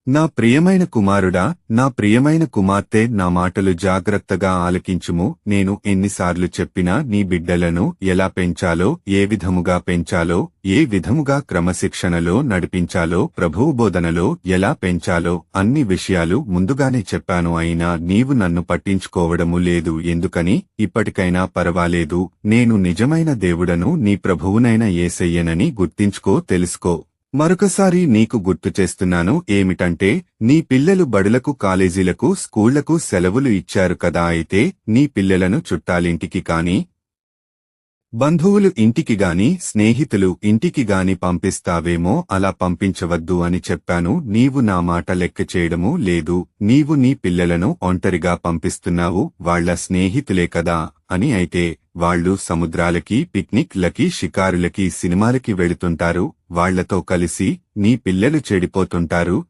నా ప్రియమైన కుమారుడా, నా ప్రియమైన కుమార్తె, నా మాటలు జాగ్రత్తగా ఆలకించుము. నేను ఎన్నిసార్లు చెప్పినా నీ బిడ్డలను ఎలా పెంచాలో, ఏ విధముగా పెంచాలో, ఏ విధముగా క్రమశిక్షణలో నడిపించాలో, ప్రభువు బోధనలో ఎలా పెంచాలో అన్ని విషయాలు ముందుగానే చెప్పాను. అయినా నీవు నన్ను పట్టించుకోవడము లేదు. ఎందుకని? ఇప్పటికైనా పరవాలేదు. నేను నిజమైన దేవుడను, నీ ప్రభువునైన యేసయ్యనని గుర్తించుకో, తెలుసుకో. మరొకసారి నీకు గుర్తు చేస్తున్నాను ఏమిటంటే, నీ పిల్లలు బడులకు, కాలేజీలకు, స్కూళ్లకు సెలవులు ఇచ్చారు కదా. అయితే నీ పిల్లలను చుట్టాలింటికి కాని, బంధువులు ఇంటికి గాని, స్నేహితులు ఇంటికి గాని పంపిస్తావేమో. అలా పంపించవద్దు అని చెప్పాను. నీవు నా మాట లెక్క చేయడము లేదు. నీవు నీ పిల్లలను ఒంటరిగా పంపిస్తున్నావు. వాళ్ల స్నేహితులే కదా అని. అయితే వాళ్లు సముద్రాలకి, పిక్నిక్ లకి, షికారులకి, సినిమాలకి వెళుతుంటారు. వాళ్లతో కలిసి నీ పిల్లలు చెడిపోతుంటారు.